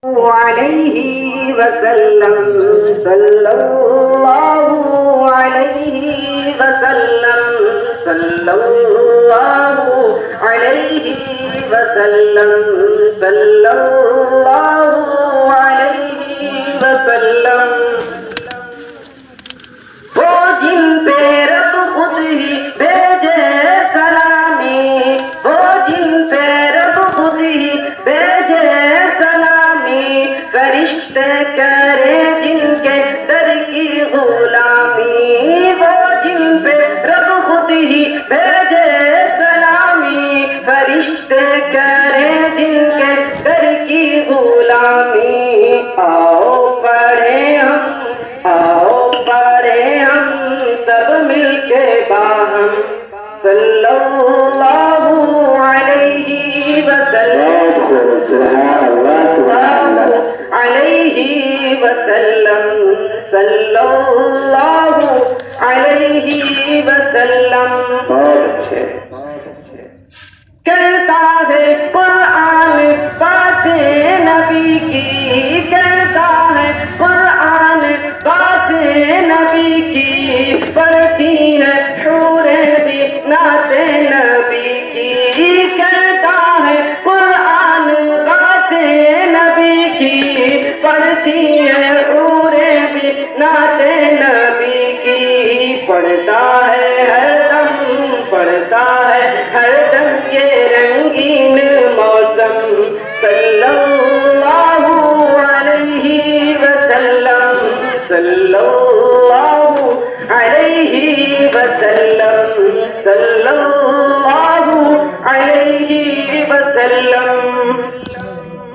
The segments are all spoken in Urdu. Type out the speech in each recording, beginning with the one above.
عليه وسلم صلى الله عليه وسلم صلى الله عليه وسلم صلى الله عليه وسلم وہ جن پہ رب خود ہی بھیجے سلامی وہ جن پہ رب خود ہی بھیجے سلامی فرشتے کرے جن کے در کی غلامی وہ جن پہ رب خود ہی بھیجے سلامی فرشتے کرے جن کے در کی غلامی آؤ پڑھیں ہم سب مل کے باہم صلی اللہ علیہ وسلم علیہ وسلم صلی اللہ علیہ وسلم کہتا ہے قرآن باتیں نبی کی کہتا ہے قرآن باتیں نبی کی پڑھتی ہے حوریں بھی نعتیں نبی کی کہتا ہے قرآن باتیں نبی کی پڑھتی ہے حوریں بھی نعتیں نبی کی پڑھتا ہے ہر دم یہ رنگین موسم صلی اللہ علیہ وسلم صلی اللہ علیہ وسلم صلی اللہ علیہ وسلم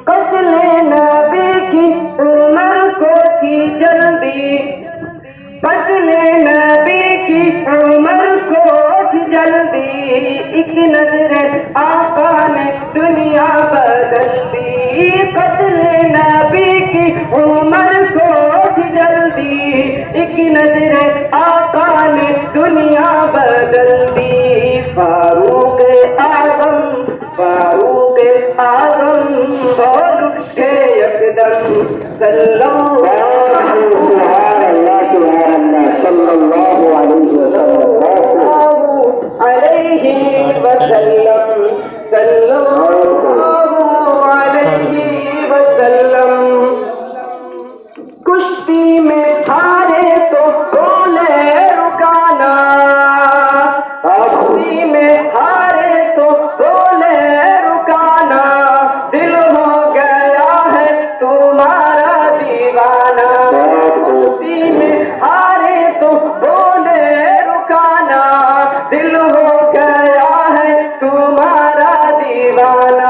قتل نبی کی عمر کو تھی جلدی قتل نبی کی عمر کو تھی جلدی ایک نظر آقا نے دنیا بدل دی قتل نبی کی عمر کو تھی جلدی ایک نظر آقا نے دنیا بدل دی فاروق اعظم بول اٹھے یکدم صلی اللہ علیہ وسلم صلی اللہ علیہ وسلم کشتی میں ہارے تو بولے رکانا کشتی میں ہارے تو بولے رکانا دل ہو گیا ہے تمہارا دیوانہ کشتی میں ہارے تو بولے رکانا دل ہو گیا ہے تمہارا دیوانہ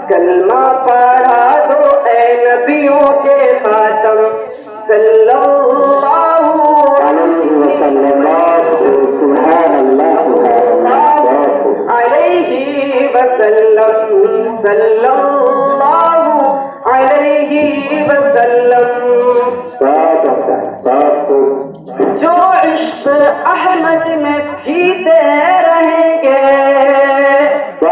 کلمہ پڑھا دو اے نبیوں کے خاتم صلی اللہ علیہ وسلم علیہ وسلم صلی اللہ علیہ وسلم جو عشق احمد میں جیتے رہیں گے جو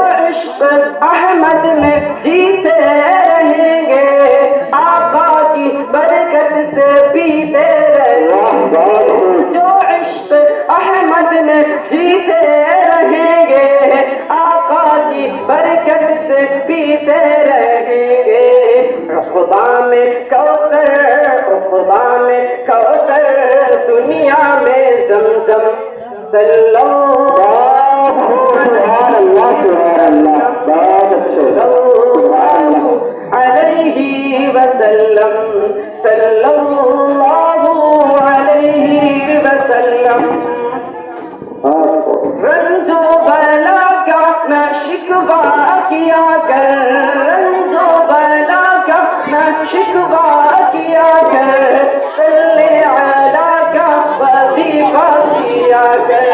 عشق احمد میں جیتے رہیں گے آقا کی برکت سے پیتے رہیں گے جو عشق احمد میں جیتے رہیں گے آقا کی برکت سے پیتے رہیں گے خدا میں کوثر دنیا میں زمزم صلی اللہ علیہ وسلم صلی اللہ علیہ وسلم رنج و بلا کا نہ شکوہ کیا کر رنج و بلا کا نہ شکوہ کیا کر صلی علی کا وظیفہ کیا کر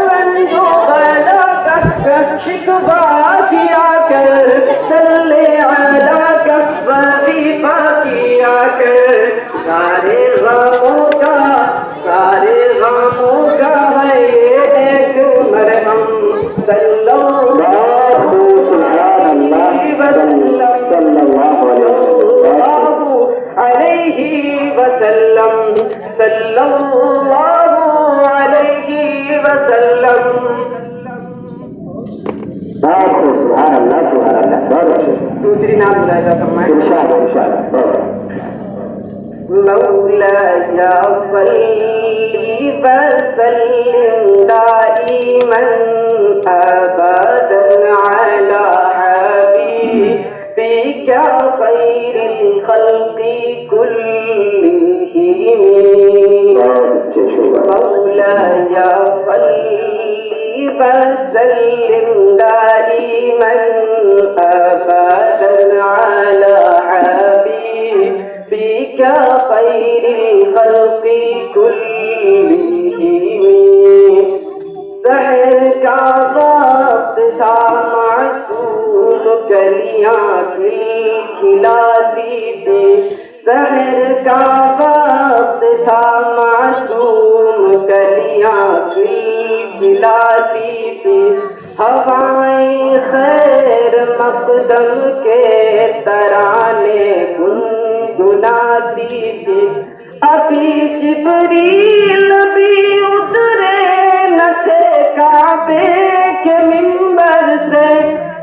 رنج و بلا کا نہ شکوہ کیا کر صلی علی کا وظیفہ کیا کر سارے غموں کا ہے ایک مرہم صلی اللہ علیہ دوسری نام ملاحظہ فرمائیں انشاءاللہ مولاي صل وسلم دائما ابدا على حبيبك خير الخلق كلهم مولاي صل وسلم دائما ابدا على حبيبك خير الخلق كلهم سحر کا وقت تھا معصوم کلیاں کھلاتی تھی سحر کا وقت تھا معصوم کلیاں کھلاتی تھی ہوائیں خیر مقدم کے ترانے گنگناتی تھی ابھی جبریل بھی اترے نہ تھے کعبے کے منبر سے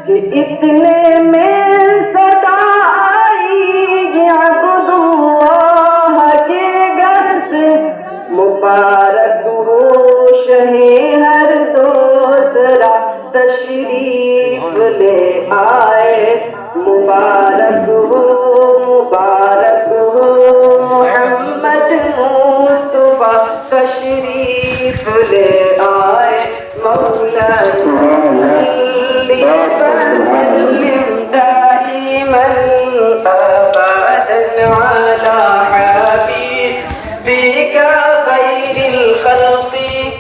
کہ اتنے میں صدا آئی عبد اللہ کے گھر سے مبارک ہو شہے ہر دوسرا تشریف لے آئے مبارک ہو محمد مصطفیٰ تشریف لے آئے مولاي وسلم دائما ابدا على حبيبك خير الخلق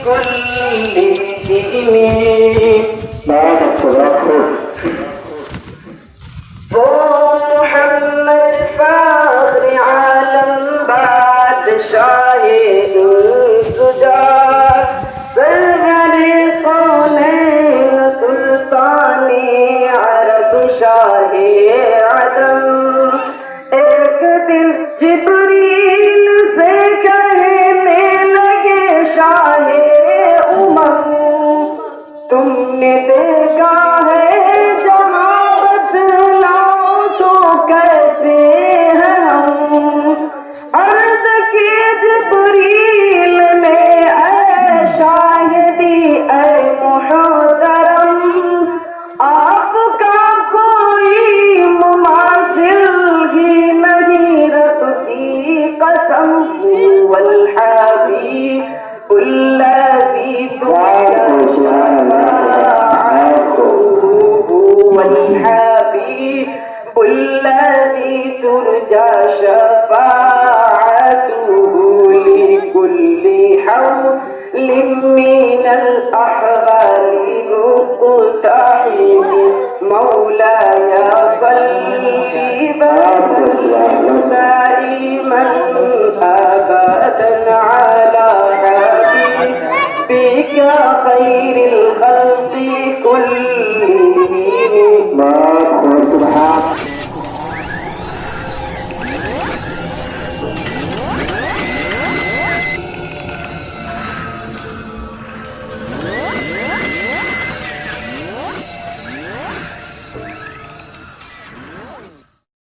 كلهم وہ محمد فخر عالم بادشاہ انفجار سرور کونین سلطان عرب شاہ عدم ایک دن جبریل سے کہنے لگے شاہ امم تم نے دیکھا ہے جہاں بدلاؤ تو کیسے ہیں ہم عرض کی جبریل نے اے شاہدی اے محترم آپ کا کوئی مماثل ہی نہیں رب کی قسم والحبیب الذی والحبيب الذي ترجى شفاعته لكل حول من الأحوال مقتحم مولاي صل